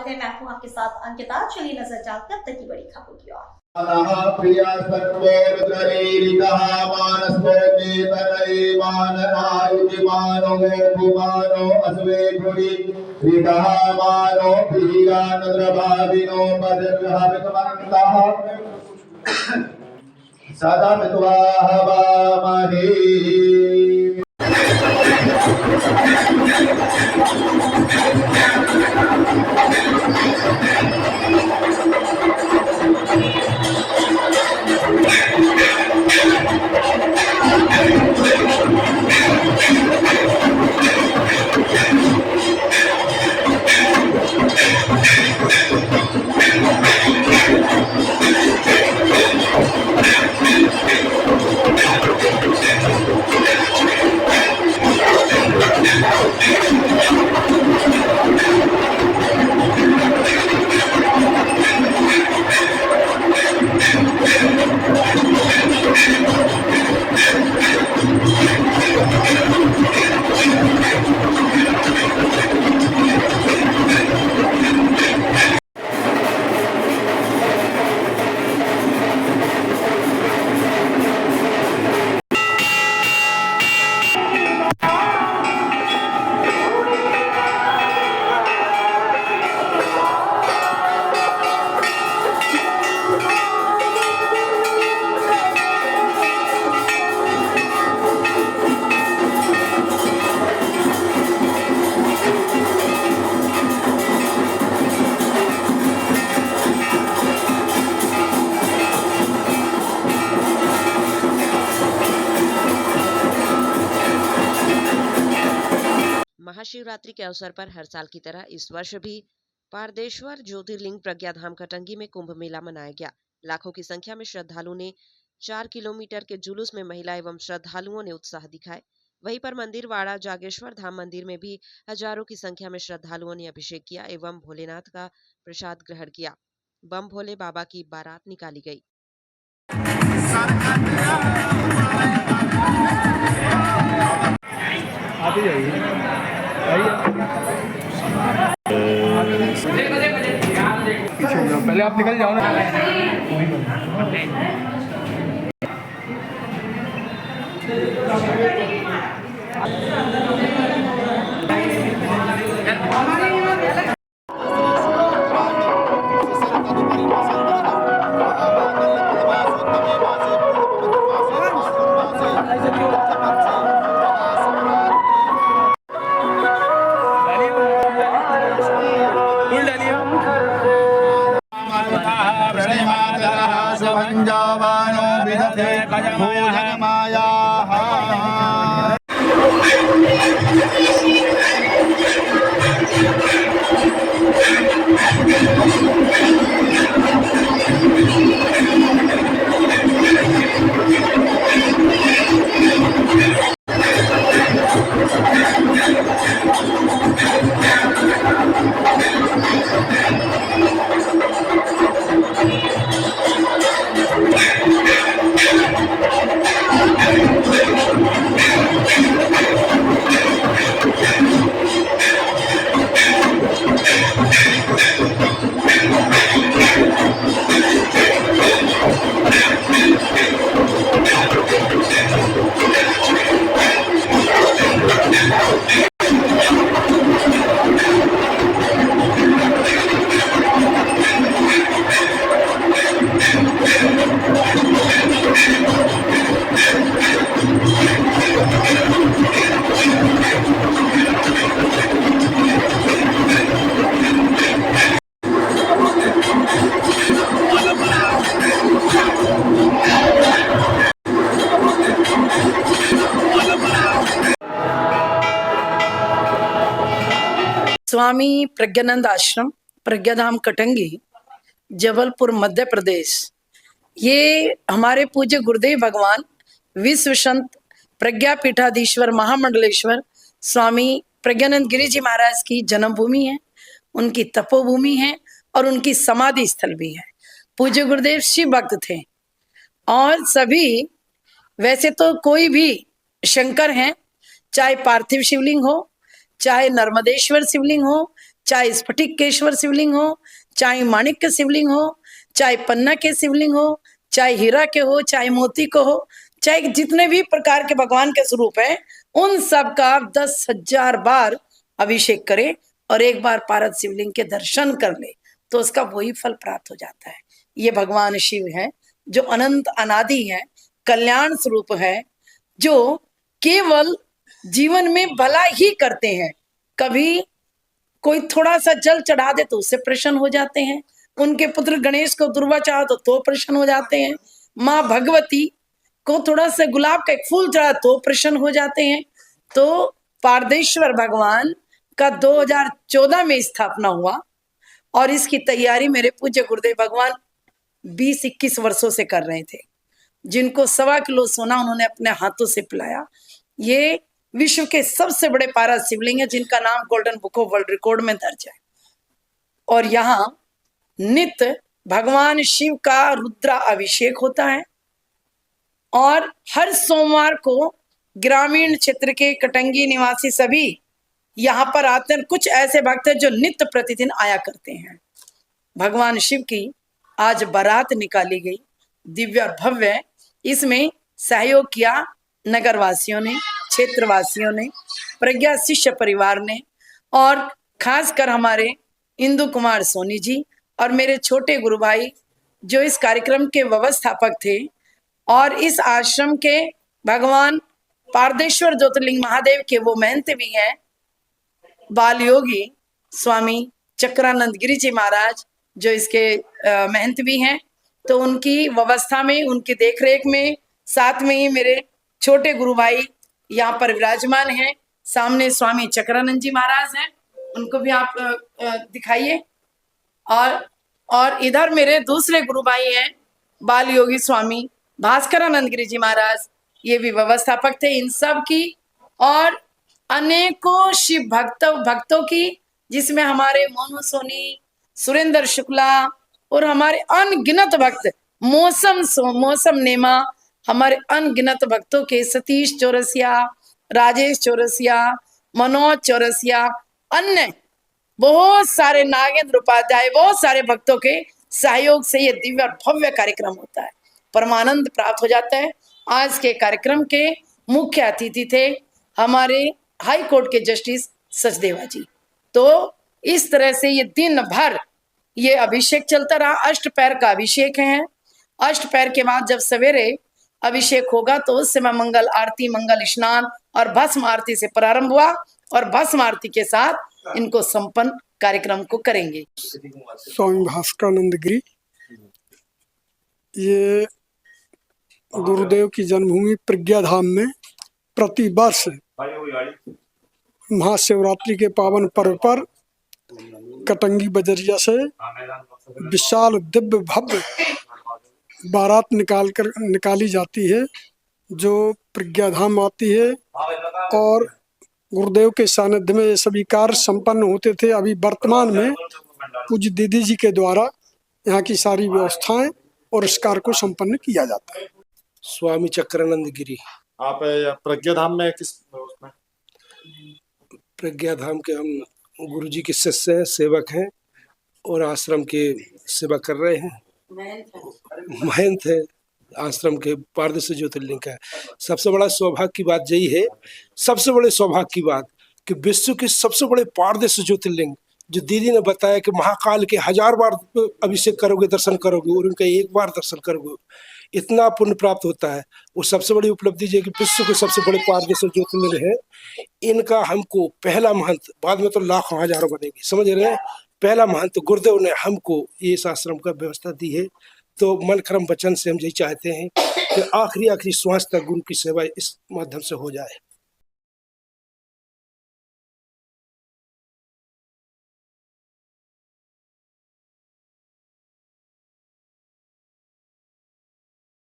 स्वागत है। मैं हूं आपके साथ अंकिता। चलिए नजर डालते हैं अब तक की बड़ी खबरों की ओर। प्रिया सर्वोर्गरीरितः मानसोकेतनैवानरायुजिमानो भुमानो अस्वे गुरि रितः मानो पीगानद्रभाविनो पदिर्हवितमन्तः सदा मित्वा हवामहे। महाशिवरात्रि के अवसर पर हर साल की तरह इस वर्ष भी पारदेश्वर ज्योतिर्लिंग प्रज्ञाधाम कटंगी में कुंभ मेला मनाया गया। लाखों की संख्या में श्रद्धालुओं ने 4 किलोमीटर के जुलूस में महिला एवं श्रद्धालुओं ने उत्साह दिखाए। वहीं पर मंदिर वाड़ा जागेश्वर धाम मंदिर में भी हजारों की संख्या में श्रद्धालुओं ने अभिषेक किया एवं भोलेनाथ का प्रसाद ग्रहण किया। बम भोले बाबा की बारात निकाली गई। पहले आप निकल जाओ ना। स्वामी प्रज्ञानंद आश्रम प्रज्ञाधाम कटंगी जबलपुर मध्य प्रदेश। ये हमारे पूज्य गुरुदेव भगवान विश्व संत प्रज्ञापीठाधीश्वर महामंडलेश्वर स्वामी प्रज्ञानंद गिरी जी महाराज की जन्मभूमि है, उनकी तपोभूमि है और उनकी समाधि स्थल भी है। पूज्य गुरुदेव शिव भक्त थे और सभी, वैसे तो कोई भी शंकर हैं, चाहे पार्थिव शिवलिंग हो, चाहे नर्मदेश्वर शिवलिंग हो, चाहे स्फटिकेश्वर शिवलिंग हो, चाहे माणिक्य शिवलिंग हो, चाहे पन्ना के शिवलिंग हो, चाहे हीरा के हो, चाहे मोती को हो, चाहे जितने भी प्रकार के भगवान के स्वरूप है, उन सब का 10,000 बार अभिषेक करे और एक बार पारद शिवलिंग के दर्शन कर ले तो उसका वही फल प्राप्त हो जाता है। ये भगवान शिव है जो अनंत अनादि है, कल्याण स्वरूप है, जो केवल जीवन में भला ही करते हैं। कभी कोई थोड़ा सा जल चढ़ा दे तो उससे प्रसन्न हो जाते हैं। उनके पुत्र गणेश को दुर्वा चाहो तो प्रसन्न हो जाते हैं। माँ भगवती को थोड़ा सा गुलाब का एक फूल चढ़ा तो प्रसन्न हो जाते हैं। तो पारदेश्वर भगवान का 2014 में स्थापना हुआ और इसकी तैयारी मेरे पूज्य गुरुदेव भगवान 20-21 वर्षों से कर रहे थे, जिनको 1.25 किलो सोना उन्होंने अपने हाथों से पिलाया। ये विश्व के सबसे बड़े पारद शिवलिंग है जिनका नाम golden book of world record में दर्ज है। और यहाँ नित्य भगवान शिव का रुद्रा अभिषेक होता है और हर सोमवार को ग्रामीण क्षेत्र के कटंगी निवासी सभी यहाँ पर आते हैं। कुछ ऐसे भक्त हैं जो नित्य प्रतिदिन आया करते हैं। भगवान शिव की आज बारात निकाली गई, दिव्य और भव्य। इसमें सहयोग किया नगरवासियों ने, क्षेत्रवासियों ने, प्रज्ञा शिष्य परिवार ने और खासकर हमारे इंदु कुमार सोनी जी और मेरे छोटे गुरु भाई जो इस कार्यक्रम के व्यवस्थापक थे। और इस आश्रम के भगवान पारदेश्वर ज्योतिर्लिंग महादेव के वो महंत भी हैं, बाल योगी स्वामी चक्रानंद गिरी जी महाराज, जो इसके महंत भी हैं। तो उनकी व्यवस्था में, उनकी देखरेख में, साथ में ही मेरे छोटे गुरु भाई यहाँ पर विराजमान हैं। सामने स्वामी चक्रानंद जी महाराज हैं, उनको भी आप दिखाइए। और इधर मेरे दूसरे गुरु भाई हैं बाल योगी स्वामी भास्करानंद गिरी जी महाराज, ये भी व्यवस्थापक थे इन सब की। और अनेकों शिव भक्तों की, जिसमें हमारे मोनू सोनी, सुरेंद्र शुक्ला और हमारे अनगिनत भक्त, मौसम नेमा, हमारे अनगिनत भक्तों के सतीश चौरसिया, राजेश चौरसिया, मनोज चौरसिया, अन्य बहुत सारे नागेंद्र उपाध्याय, बहुत सारे भक्तों के सहयोग से ये दिव्य और भव्य कार्यक्रम होता है। परमानंद प्राप्त हो जाता है। आज के कार्यक्रम के मुख्य अतिथि थे हमारे हाई कोर्ट के जस्टिस सचदेवा जी। तो इस तरह से ये दिन भर ये अभिषेक चलता रहा। अष्टपैर का अभिषेक है। अष्टपैर के बाद जब सवेरे अभिषेक होगा तो उस समय मंगल आरती, मंगल स्नान और भस्म आरती से प्रारंभ हुआ और भस्म आरती के साथ इनको संपन्न कार्यक्रम को करेंगे। स्वामी भास्करानंद गिरी, ये गुरुदेव की जन्मभूमि प्रज्ञाधाम में प्रति वर्ष महाशिवरात्रि के पावन पर्व पर कटंगी बजरिया से विशाल दिव्य भव्य बारात निकाली जाती है, जो प्रज्ञाधाम आती है। और गुरुदेव के सानिध्य में ये सभी कार्य संपन्न होते थे। अभी वर्तमान में पूज्य दीदी जी के द्वारा यहाँ की सारी व्यवस्थाएं और इस कार्य को संपन्न किया जाता है। स्वामी चक्रानंद गिरी। आप प्रज्ञाधाम में किस उसमें? प्रज्ञाधाम के हम गुरुजी के शिष्य हैं, सेवक हैं और आश्रम के सेवा कर रहे हैं। महंत है आश्रम के, पारदेश्वर ज्योतिर्लिंग का है। सबसे बड़ा सौभाग्य की बात यही है, सबसे बड़े सौभाग्य की बात कि विश्व के सबसे बड़े पारदेश्वर ज्योतिर्लिंग, जो दीदी ने बताया कि महाकाल के 1000 बार अभिषेक करोगे, दर्शन करोगे और उनका एक बार दर्शन करोगे, इतना पुण्य प्राप्त होता है। वो सबसे बड़ी उपलब्धि है कि विश्व के सबसे बड़े पारदेश्वर ज्योतिर्लिंग है। इनका हमको पहला महंत, बाद में तो लाखों हजारों बनेगी, समझ रहे हैं, पहला महंत गुरुदेव ने हमको ये इस आश्रम का व्यवस्था दी है। तो मन क्रम वचन से हम यही चाहते हैं कि आखिरी श्वास तक गुरु की सेवा इस माध्यम से हो जाए।